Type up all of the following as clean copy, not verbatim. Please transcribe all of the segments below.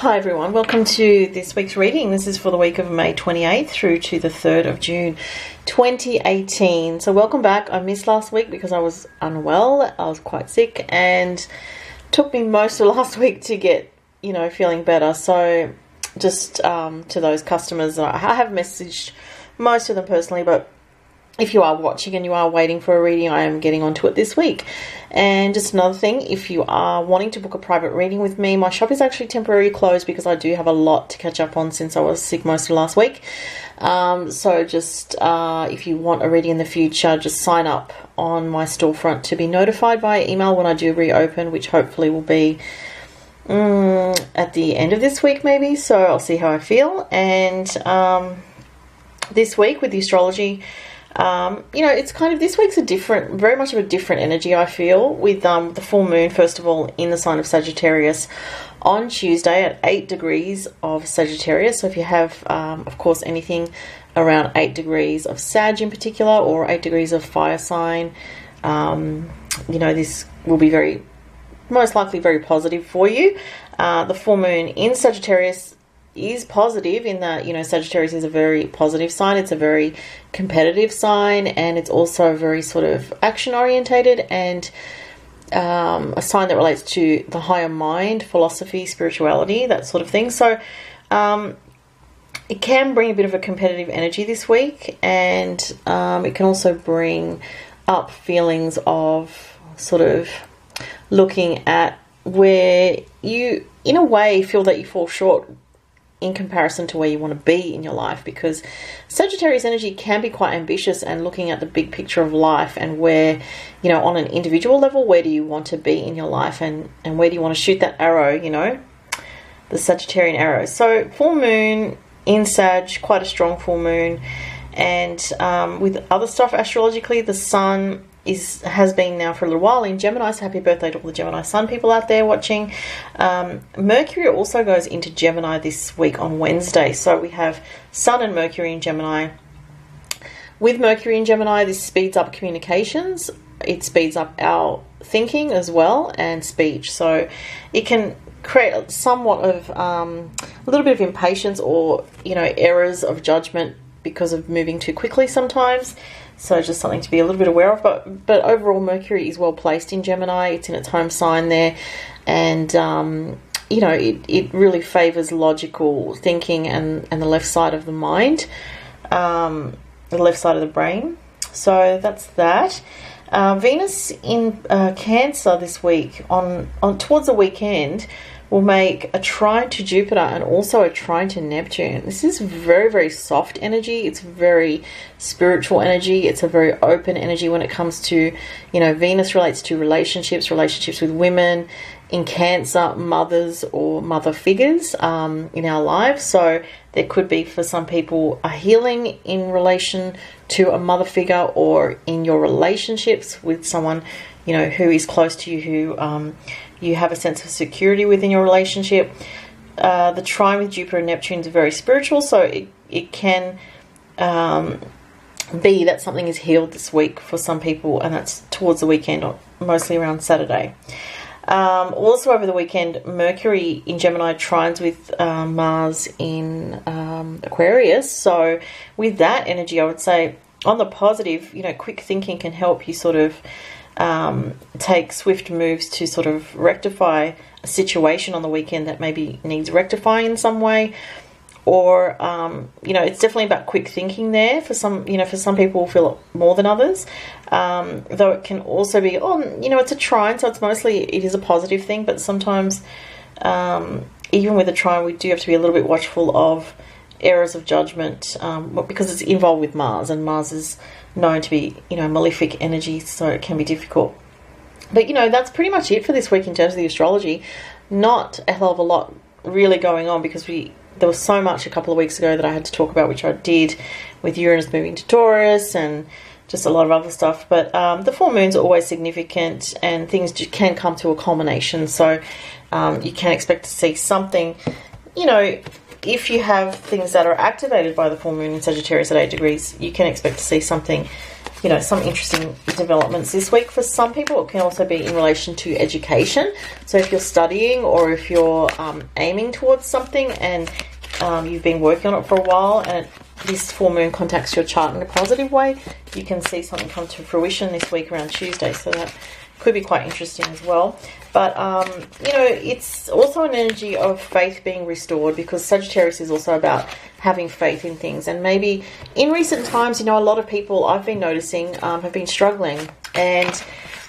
Hi everyone, welcome to this week's reading. This is for the week of May 28th through to the 3rd of June 2018. So welcome back. I missed last week because I was unwell. I was quite sick and it took me most of last week to get, feeling better. So just to those customers, I have messaged most of them personally, but if you are watching and you are waiting for a reading, I am getting onto it this week. And just another thing, if you are wanting to book a private reading with me, my shop is actually temporarily closed because I do have a lot to catch up on since I was sick most of last week. So just if you want a reading in the future, just sign up on my storefront to be notified by email when I do reopen, which hopefully will be at the end of this week maybe. So I'll see how I feel. And this week with the astrology, it's kind of, this week's very much of a different energy, I feel, with the full moon, first of all, in the sign of Sagittarius on Tuesday at 8 degrees of Sagittarius. So if you have, of course, anything around 8 degrees of Sag in particular, or 8 degrees of fire sign, this will be most likely very positive for you. The full moon in Sagittarius is positive in that, Sagittarius is a very positive sign. It's a very competitive sign, and it's also very sort of action orientated and a sign that relates to the higher mind, philosophy, spirituality, that sort of thing. So it can bring a bit of a competitive energy this week, and it can also bring up feelings of sort of looking at where you, in a way, feel that you fall short in comparison to where you want to be in your life, because Sagittarius energy can be quite ambitious and looking at the big picture of life and where, on an individual level, where do you want to be in your life and where do you want to shoot that arrow, the Sagittarian arrow. So full moon in Sag, quite a strong full moon. And with other stuff astrologically, the sun has been now for a little while in Gemini, so happy birthday to all the Gemini sun people out there watching. Mercury also goes into Gemini this week on Wednesday, so we have Sun and Mercury in Gemini. With Mercury in Gemini, this speeds up communications, it speeds up our thinking as well, and speech, so it can create somewhat of a little bit of impatience or errors of judgment because of moving too quickly sometimes. So just something to be a little bit aware of. But overall, Mercury is well placed in Gemini. It's in its home sign there. And, it really favours logical thinking and the left side of the mind, the left side of the brain. So that's that. Venus in Cancer this week, on towards the weekend, will make a trine to Jupiter and also a trine to Neptune. This is very, very soft energy. It's very spiritual energy. It's a very open energy when it comes to, Venus relates to relationships with women, in Cancer, mothers or mother figures in our lives. So there could be, for some people, a healing in relation to a mother figure or in your relationships with someone, who is close to you, who you have a sense of security within your relationship. The trine with Jupiter and Neptune is very spiritual, so it can be that something is healed this week for some people, and that's towards the weekend, or mostly around Saturday. Also over the weekend, Mercury in Gemini trines with Mars in Aquarius. So with that energy, I would say on the positive, quick thinking can help you sort of take swift moves to sort of rectify a situation on the weekend that maybe needs rectifying in some way. Or, it's definitely about quick thinking there. For some people will feel it more than others. Though it can also be, it's a trine, so it is a positive thing. But sometimes, even with a trine, we do have to be a little bit watchful of errors of judgment, because it's involved with Mars, and Mars is known to be, malefic energy, so it can be difficult. But, that's pretty much it for this week in terms of the astrology. Not a hell of a lot really going on, because there was so much a couple of weeks ago that I had to talk about, which I did, with Uranus moving to Taurus and just a lot of other stuff. But the full moons are always significant, and things can come to a culmination. So you can expect to see something, if you have things that are activated by the full moon in Sagittarius at 8 degrees, you can expect to see something you know, some interesting developments this week. For some people, it can also be in relation to education. So if you're studying or if you're aiming towards something and you've been working on it for a while and this full moon contacts your chart in a positive way, you can see something come to fruition this week around Tuesday. So that could be quite interesting as well. But, you know, it's also an energy of faith being restored, because Sagittarius is also about having faith in things. And maybe in recent times, you know, a lot of people I've been noticing have been struggling. And,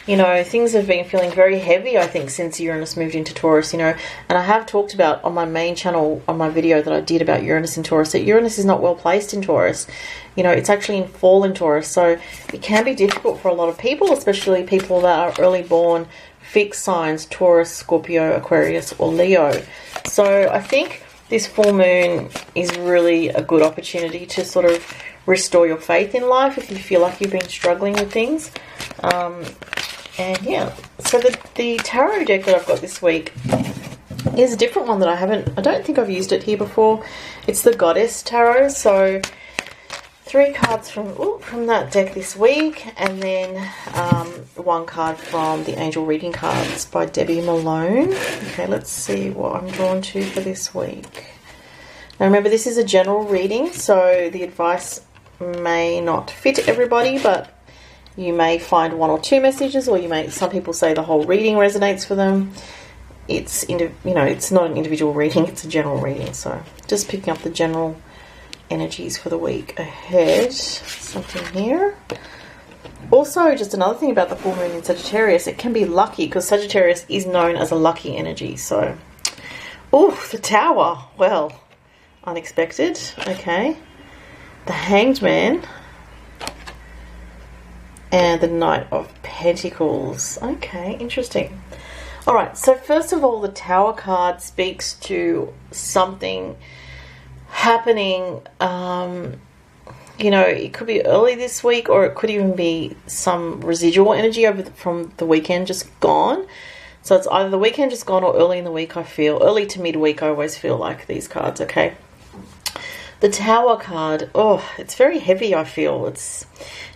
you know, things have been feeling very heavy, I think, since Uranus moved into Taurus, you know. And I have talked about on my main channel, on my video that I did about Uranus in Taurus, that Uranus is not well placed in Taurus. You know, it's actually in fall in Taurus. So it can be difficult for a lot of people, especially people that are early born fixed signs, Taurus, Scorpio, Aquarius, or Leo. So I think this full moon is really a good opportunity to sort of restore your faith in life if you feel like you've been struggling with things. And yeah, so the tarot deck that I've got this week is a different one that I don't think I've used it here before. It's the Goddess Tarot. So 3 cards from that deck this week, and then 1 card from the Angel Reading Cards by Debbie Malone. Okay, let's see what I'm drawn to for this week. Now remember, this is a general reading, so the advice may not fit everybody, but you may find 1 or 2 messages, or some people say the whole reading resonates for them. It's, you know, it's not an individual reading, it's a general reading. So just picking up the general energies for the week ahead. Something here. Also, just another thing about the full moon in Sagittarius, it can be lucky, because Sagittarius is known as a lucky energy. So, the Tower. Well, unexpected. Okay. The Hanged Man. And the Knight of Pentacles. Okay, interesting. All right, so first of all, the Tower card speaks to something happening. You know, it could be early this week, or it could even be some residual energy from the weekend just gone. So it's either the weekend just gone or early in the week, I feel. Early to midweek, I always feel like these cards, okay? The Tower card, it's very heavy, I feel. It's,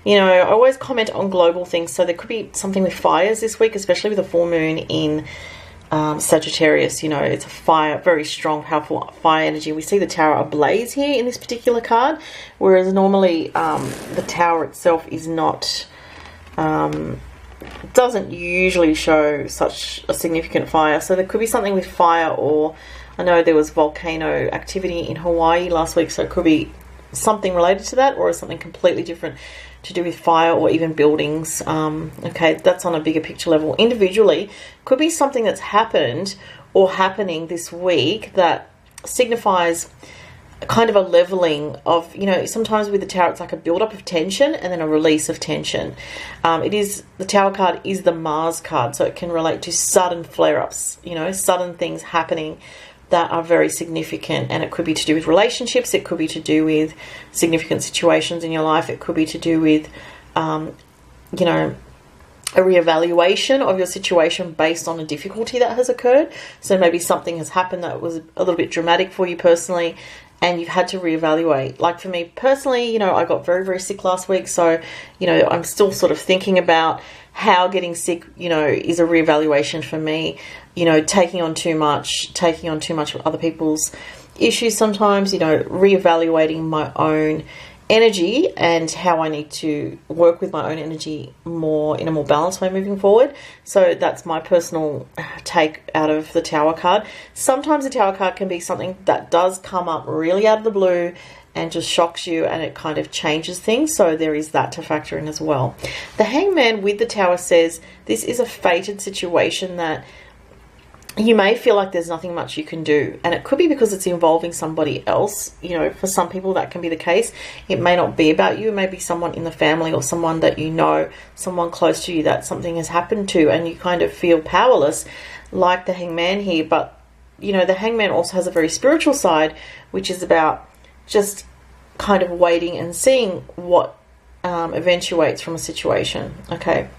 you know, I always comment on global things, so there could be something with fires this week, especially with the full moon in Sagittarius. You know, it's a fire, very strong, powerful fire energy. We see the Tower ablaze here in this particular card, whereas normally the Tower itself is not, doesn't usually show such a significant fire. So there could be something with fire, or I know there was volcano activity in Hawaii last week, so it could be something related to that, or something completely different to do with fire, or even buildings. Okay, that's on a bigger picture level. Individually, could be something that's happened or happening this week that signifies kind of a leveling of, you know, sometimes with the Tower it's like a build-up of tension and then a release of tension. The Tower card is the Mars card, so it can relate to sudden flare-ups, you know, sudden things happening that are very significant, and it could be to do with relationships, it could be to do with significant situations in your life, it could be to do with, you know, a reevaluation of your situation based on a difficulty that has occurred. So maybe something has happened that was a little bit dramatic for you personally, and you've had to reevaluate. Like for me personally, you know, I got very, very sick last week, so, you know, I'm still sort of thinking about how getting sick, you know, is a reevaluation for me. You know, taking on too much of other people's issues sometimes, you know, reevaluating my own energy and how I need to work with my own energy more in a more balanced way moving forward. So that's my personal take out of the Tower card. Sometimes the Tower card can be something that does come up really out of the blue and just shocks you, and it kind of changes things. So there is that to factor in as well. The Hangman with the Tower says this is a fated situation that you may feel like there's nothing much you can do, and it could be because it's involving somebody else. You know, for some people that can be the case. It may not be about you. It may be someone in the family or someone that you know, someone close to you that something has happened to, and you kind of feel powerless, like the Hangman here. But, you know, the Hangman also has a very spiritual side, which is about just kind of waiting and seeing what eventuates from a situation. Okay.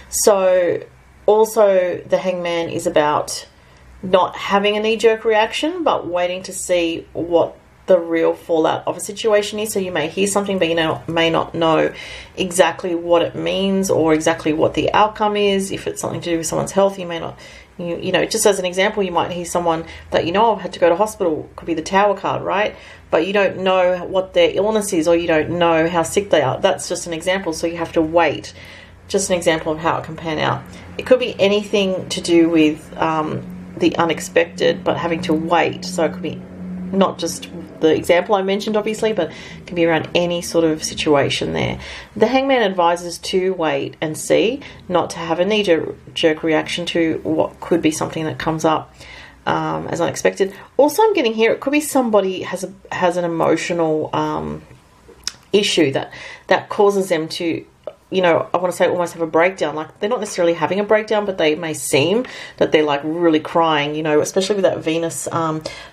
So also, the Hangman is about not having a knee-jerk reaction, but waiting to see what the real fallout of a situation is. So you may hear something, but you may not know exactly what it means or exactly what the outcome is. If it's something to do with someone's health, you may not, just as an example, you might hear someone that had to go to hospital. Could be the Tower card, right? But you don't know what their illness is, or you don't know how sick they are. That's just an example, so you have to wait. Just an example of how it can pan out. It could be anything to do with the unexpected, but having to wait. So it could be not just the example I mentioned, obviously, but it can be around any sort of situation there. The Hangman advises to wait and see, not to have a knee-jerk reaction to what could be something that comes up as unexpected. Also, I'm getting here, it could be somebody has an emotional issue that causes them to, I want to say almost have a breakdown. Like, they're not necessarily having a breakdown, but they may seem that they're like really crying, especially with that Venus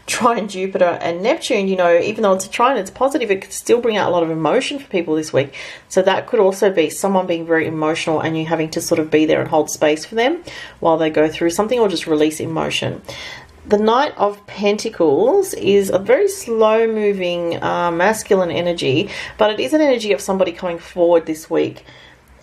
trine Jupiter and Neptune, even though it's a trine, it's positive, it could still bring out a lot of emotion for people this week. So that could also be someone being very emotional and you having to sort of be there and hold space for them while they go through something, or just release emotion. The Knight of Pentacles is a very slow-moving masculine energy, but it is an energy of somebody coming forward this week.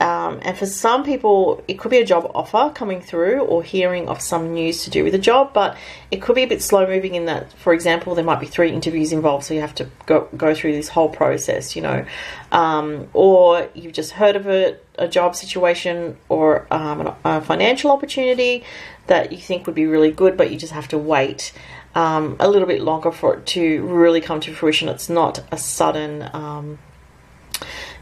And for some people, it could be a job offer coming through, or hearing of some news to do with a job, but it could be a bit slow-moving in that, for example, there might be 3 interviews involved, so you have to go through this whole process, or you've just heard of a job situation, or a financial opportunity that you think would be really good, but you just have to wait a little bit longer for it to really come to fruition. It's not a sudden,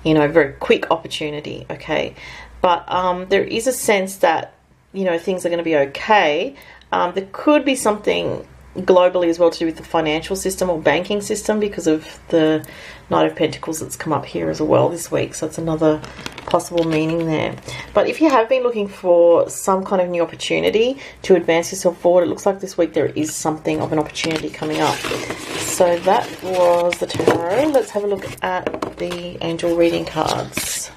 very quick opportunity, okay? But there is a sense that, things are going to be okay. There could be something globally as well to do with the financial system or banking system, because of the Knight of Pentacles that's come up here as well this week. So it's another possible meaning there. But if you have been looking for some kind of new opportunity to advance yourself forward, it looks like this week there is something of an opportunity coming up. So that was the tarot. Let's have a look at the angel reading cards.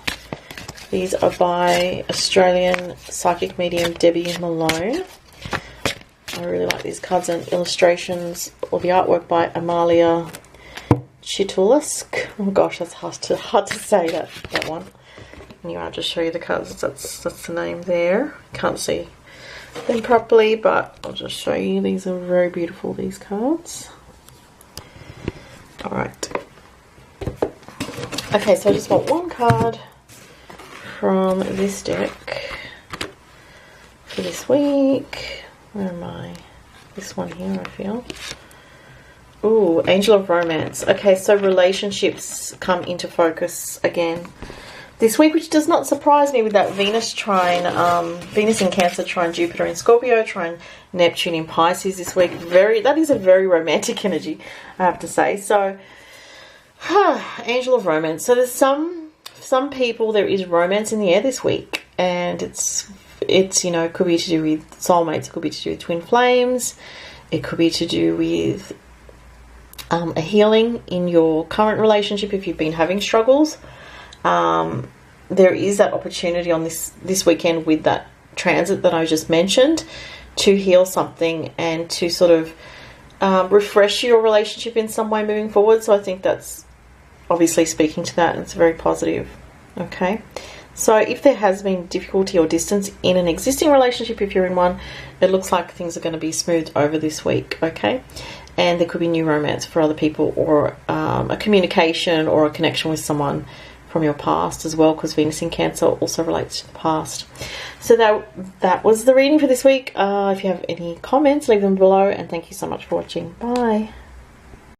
These are by Australian psychic medium Debbie Malone. I really like these cards and illustrations, or the artwork by Amalia Chitulisk. Oh gosh, that's hard to say that one. Anyway, I'll just show you the cards. That's the name there. Can't see them properly, but I'll just show you. These are very beautiful, these cards. Alright. Okay, so I just want one card from this deck for this week. Where am I? This one here, I feel. Ooh, Angel of Romance. Okay, so relationships come into focus again this week, which does not surprise me with that Venus trine, Venus in Cancer, trine Jupiter in Scorpio, trine Neptune in Pisces this week. That is a very romantic energy, I have to say. So, Angel of Romance. So there's some people, there is romance in the air this week, and it's could be to do with soulmates, it could be to do with twin flames, it could be to do with a healing in your current relationship if you've been having struggles. There is that opportunity on this weekend with that transit that I just mentioned to heal something and to sort of refresh your relationship in some way moving forward. So I think that's obviously speaking to that, and it's very positive. Okay. So if there has been difficulty or distance in an existing relationship, if you're in one, it looks like things are going to be smoothed over this week, okay? And there could be new romance for other people, or a communication or a connection with someone from your past as well, because Venus in Cancer also relates to the past. So that was the reading for this week. If you have any comments, leave them below, and thank you so much for watching. Bye.